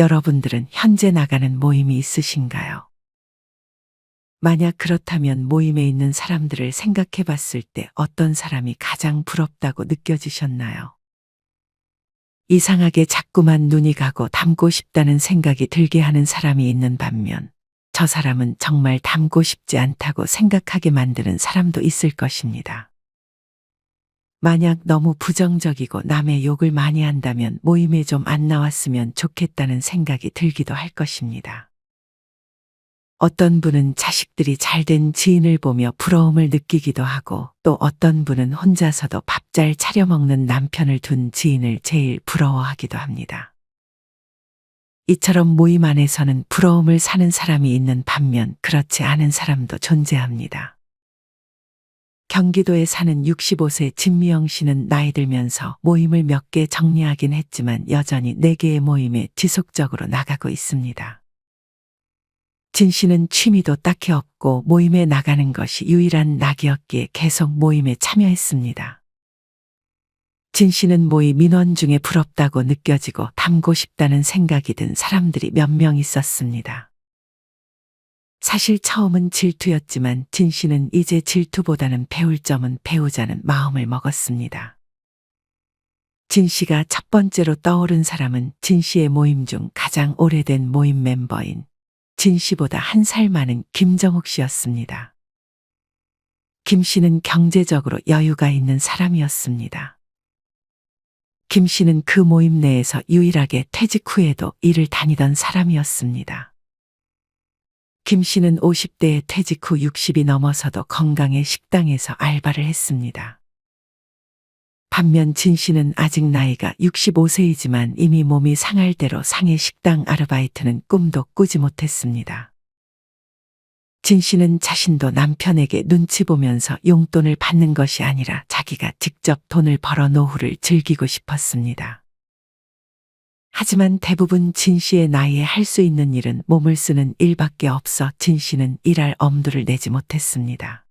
여러분들은 현재 나가는 모임이 있으신가요? 만약 그렇다면 모임에 있는 사람들을 생각해 봤을 때 어떤 사람이 가장 부럽다고 느껴지셨나요? 이상하게 자꾸만 눈이 가고 닮고 싶다는 생각이 들게 하는 사람이 있는 반면 저 사람은 정말 닮고 싶지 않다고 생각하게 만드는 사람도 있을 것입니다. 만약 너무 부정적이고 남의 욕을 많이 한다면 모임에 좀 안 나왔으면 좋겠다는 생각이 들기도 할 것입니다. 어떤 분은 자식들이 잘된 지인을 보며 부러움을 느끼기도 하고 또 어떤 분은 혼자서도 밥 잘 차려 먹는 남편을 둔 지인을 제일 부러워하기도 합니다. 이처럼 모임 안에서는 부러움을 사는 사람이 있는 반면 그렇지 않은 사람도 존재합니다. 경기도에 사는 65세 진미영 씨는 나이 들면서 모임을 몇 개 정리하긴 했지만 여전히 4개의 모임에 지속적으로 나가고 있습니다. 진 씨는 취미도 딱히 없고 모임에 나가는 것이 유일한 낙이었기에 계속 모임에 참여했습니다. 진 씨는 모임 민원 중에 부럽다고 느껴지고 닮고 싶다는 생각이 든 사람들이 몇 명 있었습니다. 사실 처음은 질투였지만 진 씨는 이제 질투보다는 배울 점은 배우자는 마음을 먹었습니다. 진 씨가 첫 번째로 떠오른 사람은 진 씨의 모임 중 가장 오래된 모임 멤버인 진 씨보다 1살 많은 김정욱 씨였습니다. 김 씨는 경제적으로 여유가 있는 사람이었습니다. 김 씨는 그 모임 내에서 유일하게 퇴직 후에도 일을 다니던 사람이었습니다. 김 씨는 50대에 퇴직 후 60이 넘어서도 건강의 식당에서 알바를 했습니다. 반면 진 씨는 아직 나이가 65세이지만 이미 몸이 상할 대로 상해 식당 아르바이트는 꿈도 꾸지 못했습니다. 진 씨는 자신도 남편에게 눈치 보면서 용돈을 받는 것이 아니라 자기가 직접 돈을 벌어 노후를 즐기고 싶었습니다. 하지만 대부분 진 씨의 나이에 할 수 있는 일은 몸을 쓰는 일밖에 없어 진 씨는 일할 엄두를 내지 못했습니다.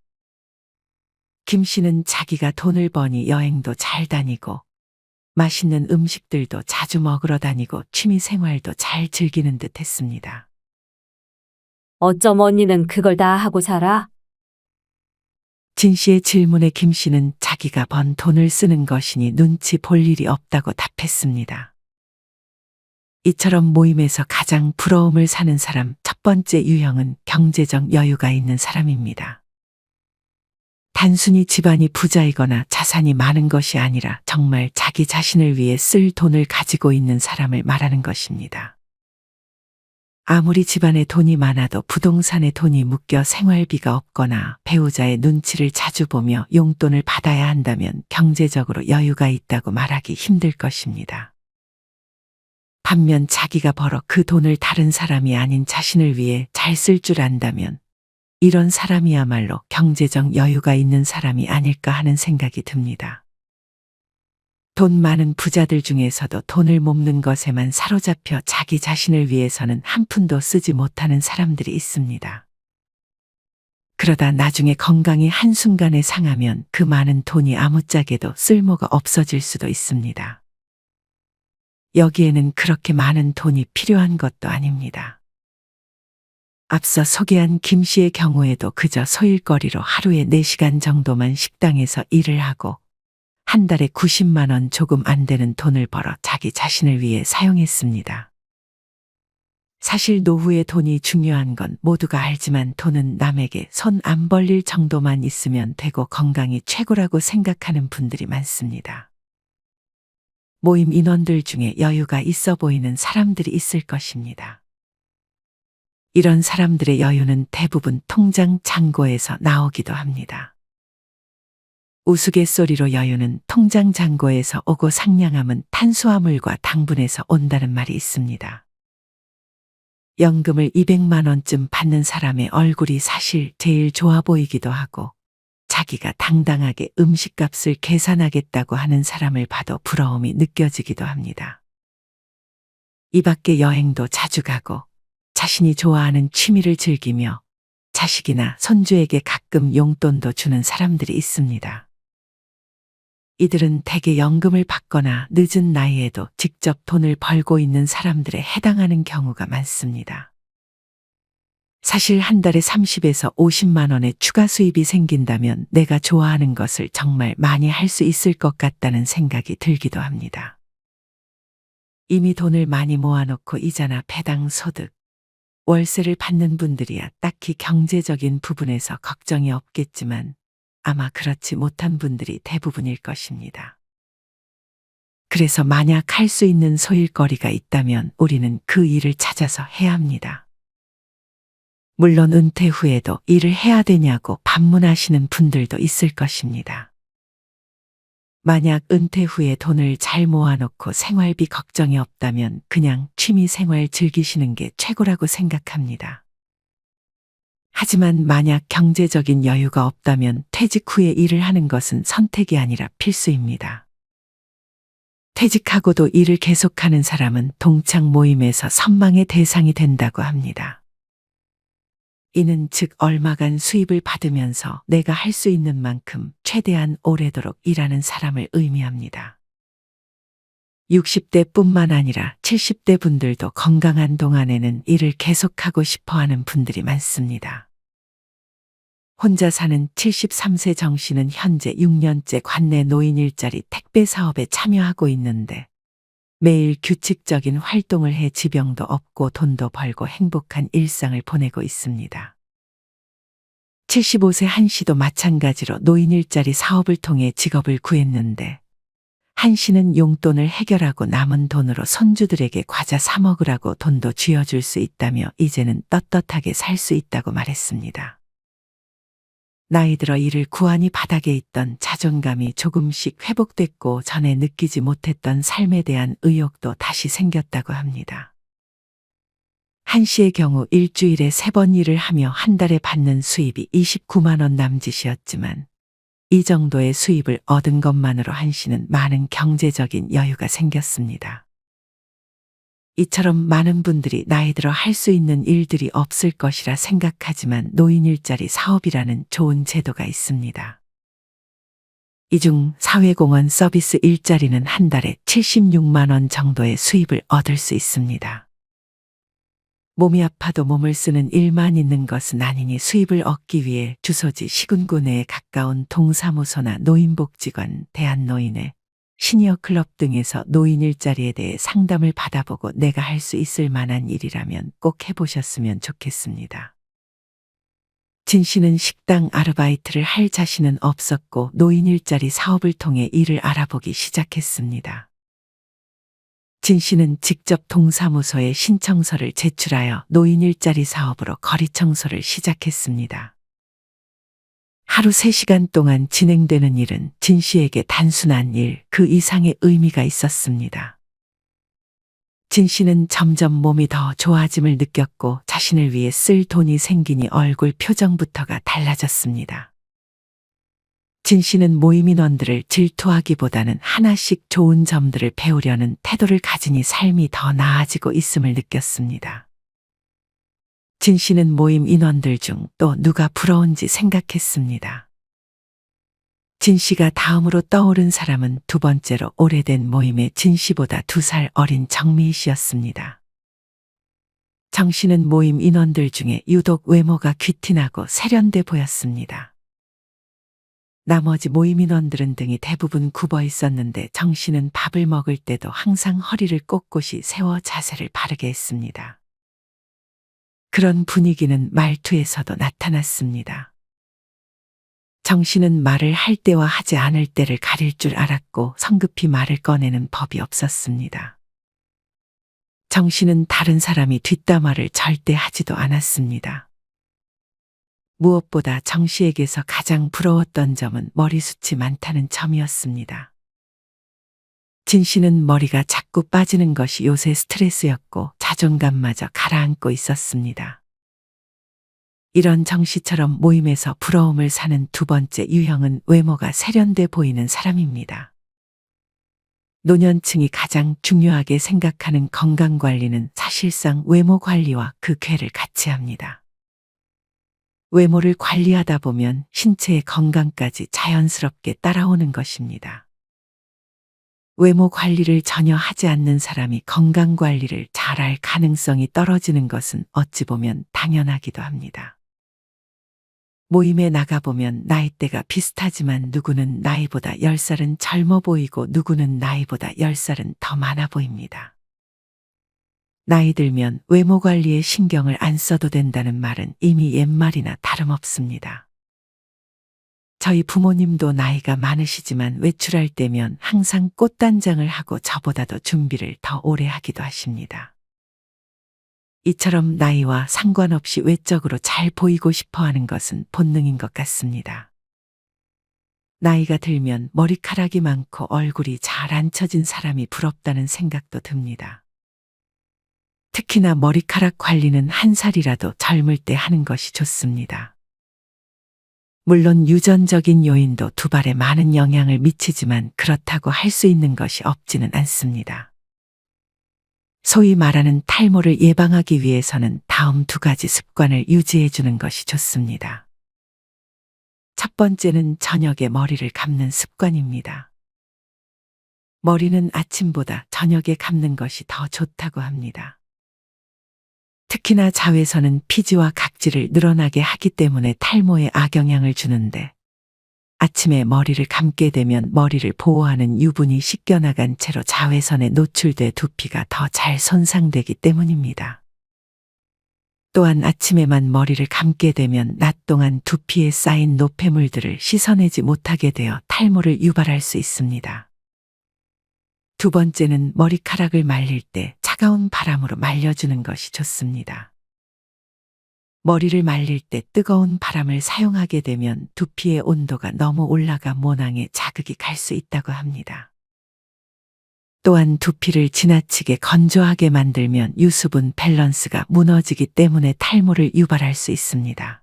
김 씨는 자기가 돈을 버니 여행도 잘 다니고 맛있는 음식들도 자주 먹으러 다니고 취미 생활도 잘 즐기는 듯 했습니다. 어쩜 언니는 그걸 다 하고 살아? 진 씨의 질문에 김 씨는 자기가 번 돈을 쓰는 것이니 눈치 볼 일이 없다고 답했습니다. 이처럼 모임에서 가장 부러움을 사는 사람 첫 번째 유형은 경제적 여유가 있는 사람입니다. 단순히 집안이 부자이거나 자산이 많은 것이 아니라 정말 자기 자신을 위해 쓸 돈을 가지고 있는 사람을 말하는 것입니다. 아무리 집안에 돈이 많아도 부동산에 돈이 묶여 생활비가 없거나 배우자의 눈치를 자주 보며 용돈을 받아야 한다면 경제적으로 여유가 있다고 말하기 힘들 것입니다. 반면 자기가 벌어 그 돈을 다른 사람이 아닌 자신을 위해 잘 쓸 줄 안다면 이런 사람이야말로 경제적 여유가 있는 사람이 아닐까 하는 생각이 듭니다. 돈 많은 부자들 중에서도 돈을 모으는 것에만 사로잡혀 자기 자신을 위해서는 한 푼도 쓰지 못하는 사람들이 있습니다. 그러다 나중에 건강이 한순간에 상하면 그 많은 돈이 아무짝에도 쓸모가 없어질 수도 있습니다. 여기에는 그렇게 많은 돈이 필요한 것도 아닙니다. 앞서 소개한 김 씨의 경우에도 그저 소일거리로 하루에 4시간 정도만 식당에서 일을 하고 한 달에 90만 원 조금 안 되는 돈을 벌어 자기 자신을 위해 사용했습니다. 사실 노후의 돈이 중요한 건 모두가 알지만 돈은 남에게 손 안 벌릴 정도만 있으면 되고 건강이 최고라고 생각하는 분들이 많습니다. 모임 인원들 중에 여유가 있어 보이는 사람들이 있을 것입니다. 이런 사람들의 여유는 대부분 통장 잔고에서 나오기도 합니다. 우스갯소리로 여유는 통장 잔고에서 오고 상냥함은 탄수화물과 당분에서 온다는 말이 있습니다. 연금을 200만 원쯤 받는 사람의 얼굴이 사실 제일 좋아 보이기도 하고 자기가 당당하게 음식값을 계산하겠다고 하는 사람을 봐도 부러움이 느껴지기도 합니다. 이 밖에 여행도 자주 가고 자신이 좋아하는 취미를 즐기며 자식이나 손주에게 가끔 용돈도 주는 사람들이 있습니다. 이들은 대개 연금을 받거나 늦은 나이에도 직접 돈을 벌고 있는 사람들에 해당하는 경우가 많습니다. 사실 한 달에 30에서 50만 원의 추가 수입이 생긴다면 내가 좋아하는 것을 정말 많이 할 수 있을 것 같다는 생각이 들기도 합니다. 이미 돈을 많이 모아놓고 이자나 배당 소득, 월세를 받는 분들이야 딱히 경제적인 부분에서 걱정이 없겠지만 아마 그렇지 못한 분들이 대부분일 것입니다. 그래서 만약 할 수 있는 소일거리가 있다면 우리는 그 일을 찾아서 해야 합니다. 물론 은퇴 후에도 일을 해야 되냐고 반문하시는 분들도 있을 것입니다. 만약 은퇴 후에 돈을 잘 모아놓고 생활비 걱정이 없다면 그냥 취미 생활 즐기시는 게 최고라고 생각합니다. 하지만 만약 경제적인 여유가 없다면 퇴직 후에 일을 하는 것은 선택이 아니라 필수입니다. 퇴직하고도 일을 계속하는 사람은 동창 모임에서 선망의 대상이 된다고 합니다. 이는 즉 얼마간 수입을 받으면서 내가 할 수 있는 만큼 최대한 오래도록 일하는 사람을 의미합니다. 60대뿐만 아니라 70대 분들도 건강한 동안에는 일을 계속하고 싶어 하는 분들이 많습니다. 혼자 사는 73세 정 씨는 현재 6년째 관내 노인 일자리 택배 사업에 참여하고 있는데 매일 규칙적인 활동을 해 지병도 없고 돈도 벌고 행복한 일상을 보내고 있습니다. 75세 한 씨도 마찬가지로 노인 일자리 사업을 통해 직업을 구했는데 한 씨는 용돈을 해결하고 남은 돈으로 손주들에게 과자 사 먹으라고 돈도 쥐어줄 수 있다며 이제는 떳떳하게 살 수 있다고 말했습니다. 나이 들어 일을 구하니 바닥에 있던 자존감이 조금씩 회복됐고 전에 느끼지 못했던 삶에 대한 의욕도 다시 생겼다고 합니다. 한 씨의 경우 일주일에 3번 일을 하며 한 달에 받는 수입이 29만 원 남짓이었지만 이 정도의 수입을 얻은 것만으로 한 씨는 많은 경제적인 여유가 생겼습니다. 이처럼 많은 분들이 나이 들어 할 수 있는 일들이 없을 것이라 생각하지만 노인 일자리 사업이라는 좋은 제도가 있습니다. 이 중 사회공헌 서비스 일자리는 한 달에 76만 원 정도의 수입을 얻을 수 있습니다. 몸이 아파도 몸을 쓰는 일만 있는 것은 아니니 수입을 얻기 위해 주소지 시군구 내에 가까운 동사무소나 노인복지관, 대한노인회, 시니어 클럽 등에서 노인 일자리에 대해 상담을 받아보고 내가 할 수 있을 만한 일이라면 꼭 해보셨으면 좋겠습니다. 진 씨는 식당 아르바이트를 할 자신은 없었고 노인 일자리 사업을 통해 일을 알아보기 시작했습니다. 진 씨는 직접 동사무소에 신청서를 제출하여 노인 일자리 사업으로 거리 청소를 시작했습니다. 하루 3시간 동안 진행되는 일은 진 씨에게 단순한 일, 그 이상의 의미가 있었습니다. 진 씨는 점점 몸이 더 좋아짐을 느꼈고 자신을 위해 쓸 돈이 생기니 얼굴 표정부터가 달라졌습니다. 진 씨는 모임 인원들을 질투하기보다는 하나씩 좋은 점들을 배우려는 태도를 가지니 삶이 더 나아지고 있음을 느꼈습니다. 진 씨는 모임 인원들 중 또 누가 부러운지 생각했습니다. 진 씨가 다음으로 떠오른 사람은 두 번째로 오래된 모임의 진 씨보다 2살 어린 정미 씨였습니다. 정 씨는 모임 인원들 중에 유독 외모가 귀티나고 세련돼 보였습니다. 나머지 모임 인원들은 등이 대부분 굽어 있었는데 정 씨는 밥을 먹을 때도 항상 허리를 꼿꼿이 세워 자세를 바르게 했습니다. 그런 분위기는 말투에서도 나타났습니다. 정 씨는 말을 할 때와 하지 않을 때를 가릴 줄 알았고 성급히 말을 꺼내는 법이 없었습니다. 정 씨는 다른 사람이 뒷담화를 절대 하지도 않았습니다. 무엇보다 정 씨에게서 가장 부러웠던 점은 머리숱이 많다는 점이었습니다. 진 씨는 머리가 자꾸 빠지는 것이 요새 스트레스였고 자존감마저 가라앉고 있었습니다. 이런 정 씨처럼 모임에서 부러움을 사는 두 번째 유형은 외모가 세련돼 보이는 사람입니다. 노년층이 가장 중요하게 생각하는 건강관리는 사실상 외모 관리와 그 궤를 같이 합니다. 외모를 관리하다 보면 신체의 건강까지 자연스럽게 따라오는 것입니다. 외모 관리를 전혀 하지 않는 사람이 건강 관리를 잘할 가능성이 떨어지는 것은 어찌 보면 당연하기도 합니다. 모임에 나가보면 나이대가 비슷하지만 누구는 나이보다 10살은 젊어 보이고 누구는 나이보다 10살은 더 많아 보입니다. 나이 들면 외모 관리에 신경을 안 써도 된다는 말은 이미 옛말이나 다름없습니다. 저희 부모님도 나이가 많으시지만 외출할 때면 항상 꽃단장을 하고 저보다도 준비를 더 오래 하기도 하십니다. 이처럼 나이와 상관없이 외적으로 잘 보이고 싶어 하는 것은 본능인 것 같습니다. 나이가 들면 머리카락이 많고 얼굴이 잘 안 처진 사람이 부럽다는 생각도 듭니다. 특히나 머리카락 관리는 한 살이라도 젊을 때 하는 것이 좋습니다. 물론 유전적인 요인도 두발에 많은 영향을 미치지만 그렇다고 할 수 있는 것이 없지는 않습니다. 소위 말하는 탈모를 예방하기 위해서는 다음 두 가지 습관을 유지해 주는 것이 좋습니다. 첫 번째는 저녁에 머리를 감는 습관입니다. 머리는 아침보다 저녁에 감는 것이 더 좋다고 합니다. 특히나 자외선은 피지와 각질을 늘어나게 하기 때문에 탈모에 악영향을 주는데 아침에 머리를 감게 되면 머리를 보호하는 유분이 씻겨나간 채로 자외선에 노출돼 두피가 더 잘 손상되기 때문입니다. 또한 아침에만 머리를 감게 되면 낮 동안 두피에 쌓인 노폐물들을 씻어내지 못하게 되어 탈모를 유발할 수 있습니다. 두 번째는 머리카락을 말릴 때 차가운 바람으로 말려주는 것이 좋습니다. 머리를 말릴 때 뜨거운 바람을 사용하게 되면 두피의 온도가 너무 올라가 모낭에 자극이 갈 수 있다고 합니다. 또한 두피를 지나치게 건조하게 만들면 유수분 밸런스가 무너지기 때문에 탈모를 유발할 수 있습니다.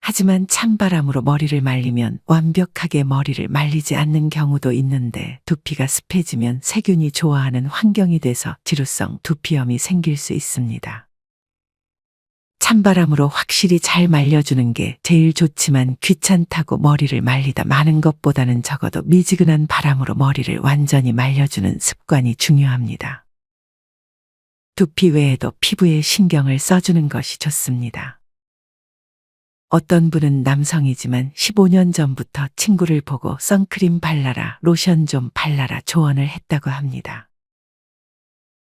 하지만 찬바람으로 머리를 말리면 완벽하게 머리를 말리지 않는 경우도 있는데 두피가 습해지면 세균이 좋아하는 환경이 돼서 지루성 두피염이 생길 수 있습니다. 찬바람으로 확실히 잘 말려주는 게 제일 좋지만 귀찮다고 머리를 말리다 마는 것보다는 적어도 미지근한 바람으로 머리를 완전히 말려주는 습관이 중요합니다. 두피 외에도 피부에 신경을 써주는 것이 좋습니다. 어떤 분은 남성이지만 15년 전부터 친구를 보고 선크림 발라라, 로션 좀 발라라 조언을 했다고 합니다.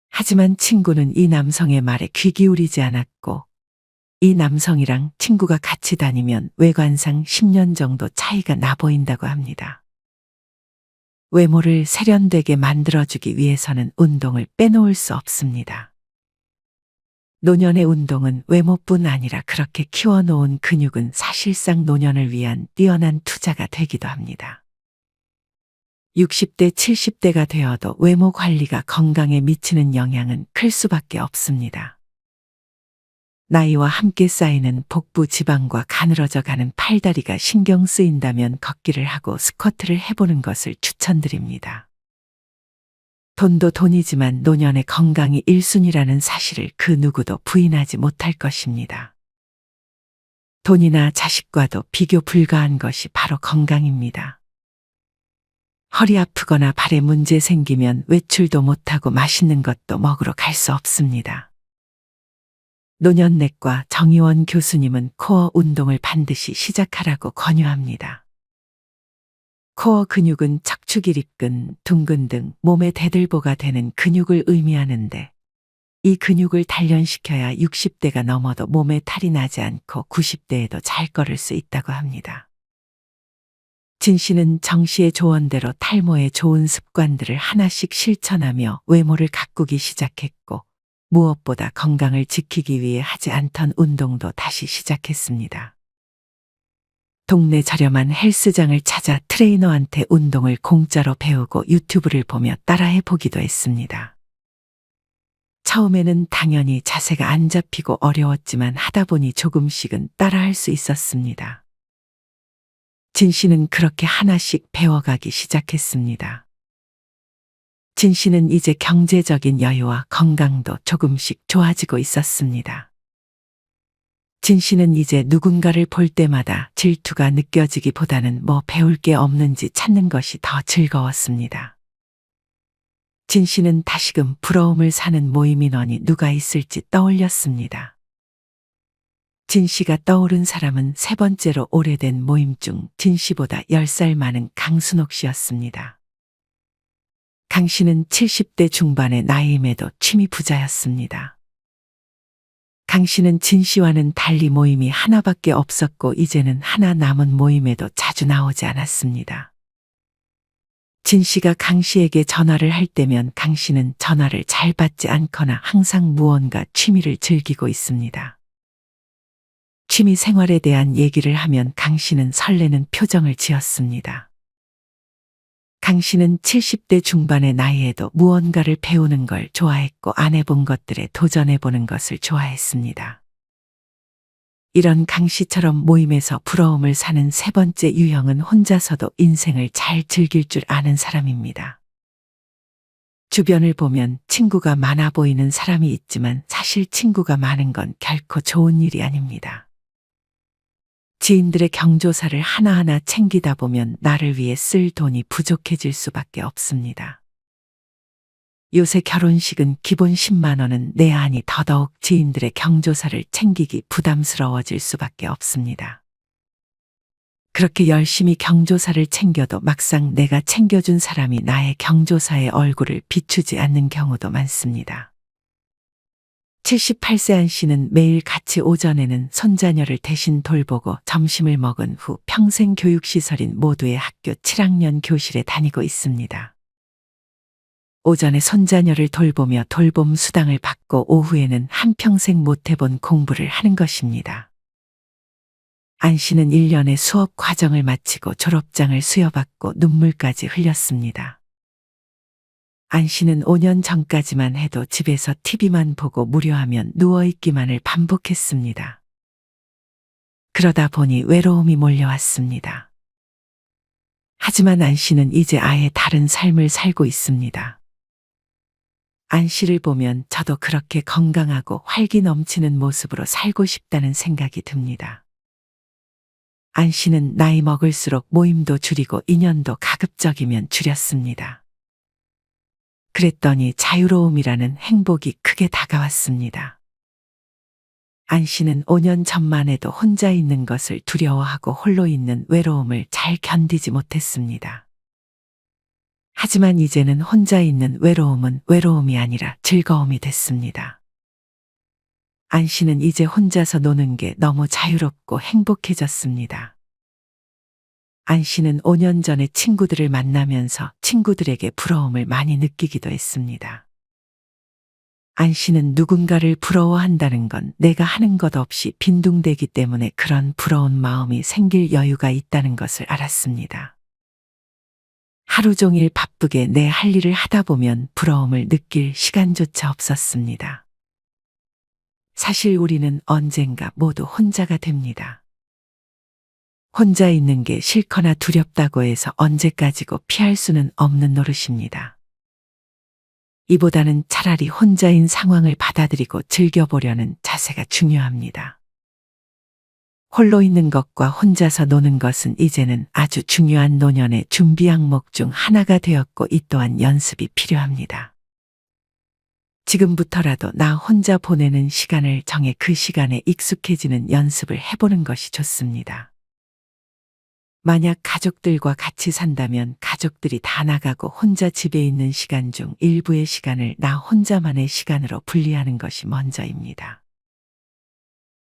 하지만 친구는 이 남성의 말에 귀 기울이지 않았고 이 남성이랑 친구가 같이 다니면 외관상 10년 정도 차이가 나 보인다고 합니다. 외모를 세련되게 만들어주기 위해서는 운동을 빼놓을 수 없습니다. 노년의 운동은 외모뿐 아니라 그렇게 키워놓은 근육은 사실상 노년을 위한 뛰어난 투자가 되기도 합니다. 60대, 70대가 되어도 외모 관리가 건강에 미치는 영향은 클 수밖에 없습니다. 나이와 함께 쌓이는 복부 지방과 가늘어져 가는 팔다리가 신경 쓰인다면 걷기를 하고 스쿼트를 해보는 것을 추천드립니다. 돈도 돈이지만 노년의 건강이 1순위라는 사실을 그 누구도 부인하지 못할 것입니다. 돈이나 자식과도 비교 불가한 것이 바로 건강입니다. 허리 아프거나 발에 문제 생기면 외출도 못하고 맛있는 것도 먹으러 갈 수 없습니다. 노년내과 정의원 교수님은 코어 운동을 반드시 시작하라고 권유합니다. 코어 근육은 척추기 립근, 둔근 등 몸의 대들보가 되는 근육을 의미하는데 이 근육을 단련시켜야 60대가 넘어도 몸에 탈이 나지 않고 90대에도 잘 걸을 수 있다고 합니다. 진 씨는 정 씨의 조언대로 탈모의 좋은 습관들을 하나씩 실천하며 외모를 가꾸기 시작했고 무엇보다 건강을 지키기 위해 하지 않던 운동도 다시 시작했습니다. 동네 저렴한 헬스장을 찾아 트레이너한테 운동을 공짜로 배우고 유튜브를 보며 따라해 보기도 했습니다. 처음에는 당연히 자세가 안 잡히고 어려웠지만 하다 보니 조금씩은 따라할 수 있었습니다. 진 씨는 그렇게 하나씩 배워가기 시작했습니다. 진 씨는 이제 경제적인 여유와 건강도 조금씩 좋아지고 있었습니다. 진 씨는 이제 누군가를 볼 때마다 질투가 느껴지기보다는 뭐 배울 게 없는지 찾는 것이 더 즐거웠습니다. 진 씨는 다시금 부러움을 사는 모임 인원이 누가 있을지 떠올렸습니다. 진 씨가 떠오른 사람은 세 번째로 오래된 모임 중 진 씨보다 10살 많은 강순옥 씨였습니다. 강 씨는 70대 중반의 나이임에도 취미 부자였습니다. 강 씨는 진 씨와는 달리 모임이 하나밖에 없었고 이제는 하나 남은 모임에도 자주 나오지 않았습니다. 진 씨가 강 씨에게 전화를 할 때면 강 씨는 전화를 잘 받지 않거나 항상 무언가 취미를 즐기고 있습니다. 취미 생활에 대한 얘기를 하면 강 씨는 설레는 표정을 지었습니다. 강 씨는 70대 중반의 나이에도 무언가를 배우는 걸 좋아했고 안 해본 것들에 도전해보는 것을 좋아했습니다. 이런 강 씨처럼 모임에서 부러움을 사는 세 번째 유형은 혼자서도 인생을 잘 즐길 줄 아는 사람입니다. 주변을 보면 친구가 많아 보이는 사람이 있지만 사실 친구가 많은 건 결코 좋은 일이 아닙니다. 지인들의 경조사를 하나하나 챙기다 보면 나를 위해 쓸 돈이 부족해질 수밖에 없습니다. 요새 결혼식은 기본 10만 원은 내야 하니 더더욱 지인들의 경조사를 챙기기 부담스러워질 수밖에 없습니다. 그렇게 열심히 경조사를 챙겨도 막상 내가 챙겨준 사람이 나의 경조사의 얼굴을 비추지 않는 경우도 많습니다. 78세 안 씨는 매일 같이 오전에는 손자녀를 대신 돌보고 점심을 먹은 후 평생 교육시설인 모두의 학교 7학년 교실에 다니고 있습니다. 오전에 손자녀를 돌보며 돌봄 수당을 받고 오후에는 한평생 못 해본 공부를 하는 것입니다. 안 씨는 1년의 수업 과정을 마치고 졸업장을 수여받고 눈물까지 흘렸습니다. 안 씨는 5년 전까지만 해도 집에서 TV만 보고 무료하면 누워있기만을 반복했습니다. 그러다 보니 외로움이 몰려왔습니다. 하지만 안 씨는 이제 아예 다른 삶을 살고 있습니다. 안 씨를 보면 저도 그렇게 건강하고 활기 넘치는 모습으로 살고 싶다는 생각이 듭니다. 안 씨는 나이 먹을수록 모임도 줄이고 인연도 가급적이면 줄였습니다. 그랬더니 자유로움이라는 행복이 크게 다가왔습니다. 안 씨는 5년 전만 해도 혼자 있는 것을 두려워하고 홀로 있는 외로움을 잘 견디지 못했습니다. 하지만 이제는 혼자 있는 외로움은 외로움이 아니라 즐거움이 됐습니다. 안 씨는 이제 혼자서 노는 게 너무 자유롭고 행복해졌습니다. 안 씨는 5년 전에 친구들을 만나면서 친구들에게 부러움을 많이 느끼기도 했습니다. 안 씨는 누군가를 부러워한다는 건 내가 하는 것 없이 빈둥대기 때문에 그런 부러운 마음이 생길 여유가 있다는 것을 알았습니다. 하루 종일 바쁘게 내 할 일을 하다 보면 부러움을 느낄 시간조차 없었습니다. 사실 우리는 언젠가 모두 혼자가 됩니다. 혼자 있는 게 싫거나 두렵다고 해서 언제까지고 피할 수는 없는 노릇입니다. 이보다는 차라리 혼자인 상황을 받아들이고 즐겨보려는 자세가 중요합니다. 홀로 있는 것과 혼자서 노는 것은 이제는 아주 중요한 노년의 준비 항목 중 하나가 되었고 이 또한 연습이 필요합니다. 지금부터라도 나 혼자 보내는 시간을 정해 그 시간에 익숙해지는 연습을 해보는 것이 좋습니다. 만약 가족들과 같이 산다면 가족들이 다 나가고 혼자 집에 있는 시간 중 일부의 시간을 나 혼자만의 시간으로 분리하는 것이 먼저입니다.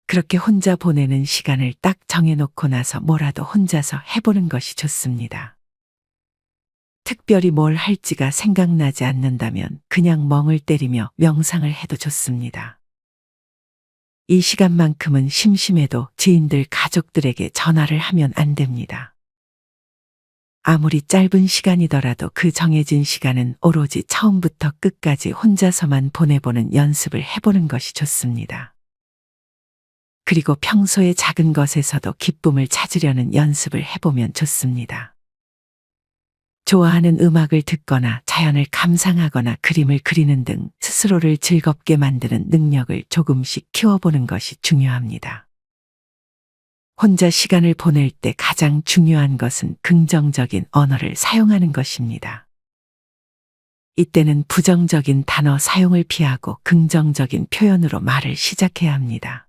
그렇게 혼자 보내는 시간을 딱 정해놓고 나서 뭐라도 혼자서 해보는 것이 좋습니다. 특별히 뭘 할지가 생각나지 않는다면 그냥 멍을 때리며 명상을 해도 좋습니다. 이 시간만큼은 심심해도 지인들 가족들에게 전화를 하면 안 됩니다. 아무리 짧은 시간이더라도 그 정해진 시간은 오로지 처음부터 끝까지 혼자서만 보내보는 연습을 해보는 것이 좋습니다. 그리고 평소의 작은 것에서도 기쁨을 찾으려는 연습을 해보면 좋습니다. 좋아하는 음악을 듣거나 자연을 감상하거나 그림을 그리는 등 스스로를 즐겁게 만드는 능력을 조금씩 키워보는 것이 중요합니다. 혼자 시간을 보낼 때 가장 중요한 것은 긍정적인 언어를 사용하는 것입니다. 이때는 부정적인 단어 사용을 피하고 긍정적인 표현으로 말을 시작해야 합니다.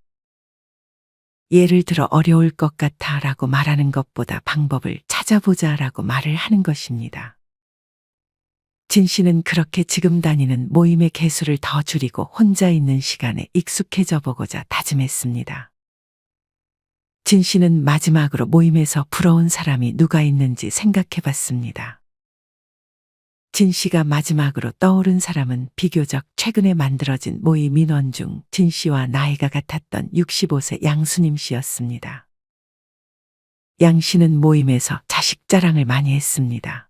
예를 들어 어려울 것 같아 라고 말하는 것보다 방법을 찾아보자 라고 말을 하는 것입니다. 진 씨는 그렇게 지금 다니는 모임의 개수를 더 줄이고 혼자 있는 시간에 익숙해져 보고자 다짐했습니다. 진 씨는 마지막으로 모임에서 부러운 사람이 누가 있는지 생각해 봤습니다. 진 씨가 마지막으로 떠오른 사람은 비교적 최근에 만들어진 모임 인원 중 진 씨와 나이가 같았던 65세 양수님 씨였습니다. 양 씨는 모임에서 자식 자랑을 많이 했습니다.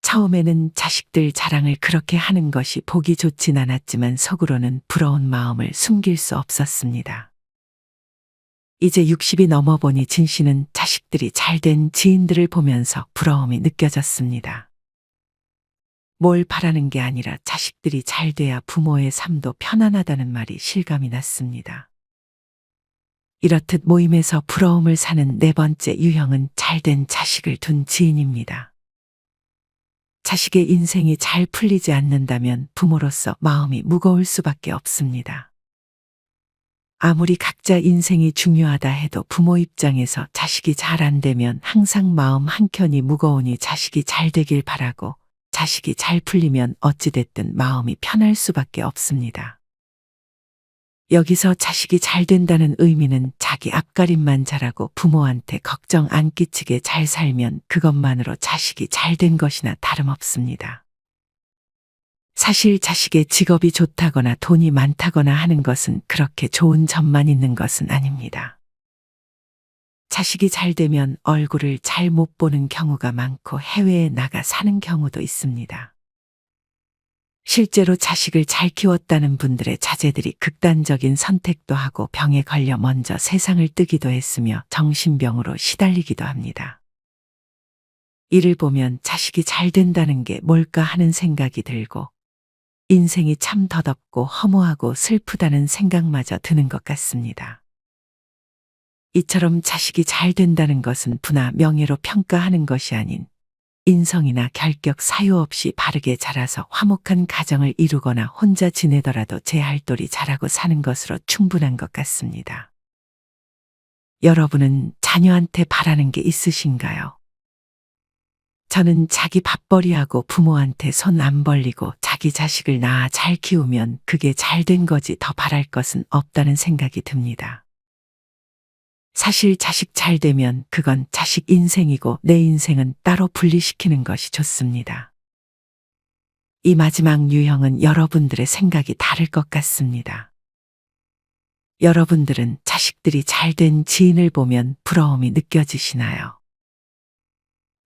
처음에는 자식들 자랑을 그렇게 하는 것이 보기 좋진 않았지만 속으로는 부러운 마음을 숨길 수 없었습니다. 이제 60이 넘어보니 진 씨는 자식들이 잘된 지인들을 보면서 부러움이 느껴졌습니다. 뭘 바라는 게 아니라 자식들이 잘 돼야 부모의 삶도 편안하다는 말이 실감이 났습니다. 이렇듯 모임에서 부러움을 사는 네 번째 유형은 잘된 자식을 둔 지인입니다. 자식의 인생이 잘 풀리지 않는다면 부모로서 마음이 무거울 수밖에 없습니다. 아무리 각자 인생이 중요하다 해도 부모 입장에서 자식이 잘 안 되면 항상 마음 한켠이 무거우니 자식이 잘 되길 바라고 자식이 잘 풀리면 어찌됐든 마음이 편할 수밖에 없습니다. 여기서 자식이 잘 된다는 의미는 자기 앞가림만 잘하고 부모한테 걱정 안 끼치게 잘 살면 그것만으로 자식이 잘 된 것이나 다름없습니다. 사실 자식의 직업이 좋다거나 돈이 많다거나 하는 것은 그렇게 좋은 점만 있는 것은 아닙니다. 자식이 잘 되면 얼굴을 잘 못 보는 경우가 많고 해외에 나가 사는 경우도 있습니다. 실제로 자식을 잘 키웠다는 분들의 자제들이 극단적인 선택도 하고 병에 걸려 먼저 세상을 뜨기도 했으며 정신병으로 시달리기도 합니다. 이를 보면 자식이 잘 된다는 게 뭘까 하는 생각이 들고 인생이 참 더덥고 허무하고 슬프다는 생각마저 드는 것 같습니다. 이처럼 자식이 잘 된다는 것은 부나 명예로 평가하는 것이 아닌 인성이나 결격 사유 없이 바르게 자라서 화목한 가정을 이루거나 혼자 지내더라도 제 할돌이 잘하고 사는 것으로 충분한 것 같습니다. 여러분은 자녀한테 바라는 게 있으신가요? 저는 자기 밥벌이하고 부모한테 손 안 벌리고 자기 자식을 낳아 잘 키우면 그게 잘 된 거지 더 바랄 것은 없다는 생각이 듭니다. 사실 자식 잘 되면 그건 자식 인생이고 내 인생은 따로 분리시키는 것이 좋습니다. 이 마지막 유형은 여러분들의 생각이 다를 것 같습니다. 여러분들은 자식들이 잘 된 지인을 보면 부러움이 느껴지시나요?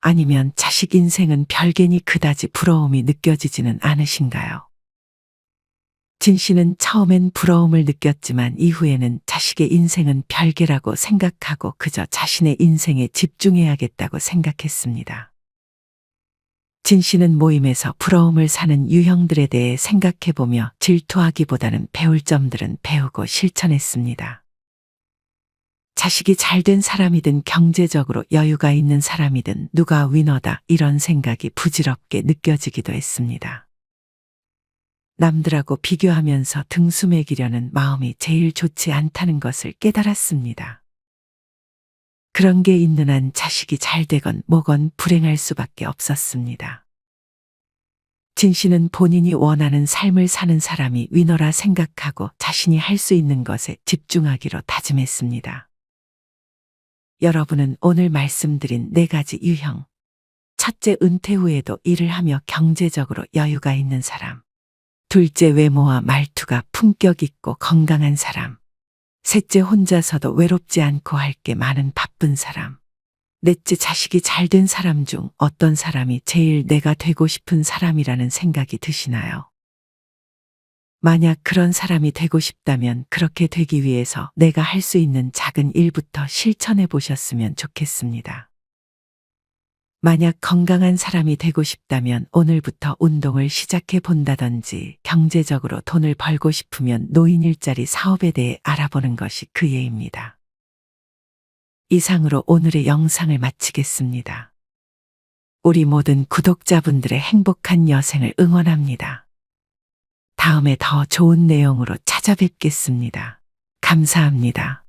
아니면 자식 인생은 별개니 그다지 부러움이 느껴지지는 않으신가요? 진 씨는 처음엔 부러움을 느꼈지만 이후에는 자식의 인생은 별개라고 생각하고 그저 자신의 인생에 집중해야겠다고 생각했습니다. 진 씨는 모임에서 부러움을 사는 유형들에 대해 생각해보며 질투하기보다는 배울 점들은 배우고 실천했습니다. 자식이 잘된 사람이든 경제적으로 여유가 있는 사람이든 누가 위너다 이런 생각이 부질없게 느껴지기도 했습니다. 남들하고 비교하면서 등수 매기려는 마음이 제일 좋지 않다는 것을 깨달았습니다. 그런 게 있는 한 자식이 잘 되건 뭐건 불행할 수밖에 없었습니다. 진 씨는 본인이 원하는 삶을 사는 사람이 위너라 생각하고 자신이 할 수 있는 것에 집중하기로 다짐했습니다. 여러분은 오늘 말씀드린 4가지 유형. 첫째, 은퇴 후에도 일을 하며 경제적으로 여유가 있는 사람. 둘째, 외모와 말투가 품격 있고 건강한 사람. 셋째, 혼자서도 외롭지 않고 할 게 많은 바쁜 사람. 넷째, 자식이 잘 된 사람 중 어떤 사람이 제일 내가 되고 싶은 사람이라는 생각이 드시나요? 만약 그런 사람이 되고 싶다면 그렇게 되기 위해서 내가 할 수 있는 작은 일부터 실천해 보셨으면 좋겠습니다. 만약 건강한 사람이 되고 싶다면 오늘부터 운동을 시작해 본다든지 경제적으로 돈을 벌고 싶으면 노인 일자리 사업에 대해 알아보는 것이 그 예입니다. 이상으로 오늘의 영상을 마치겠습니다. 우리 모든 구독자분들의 행복한 여생을 응원합니다. 다음에 더 좋은 내용으로 찾아뵙겠습니다. 감사합니다.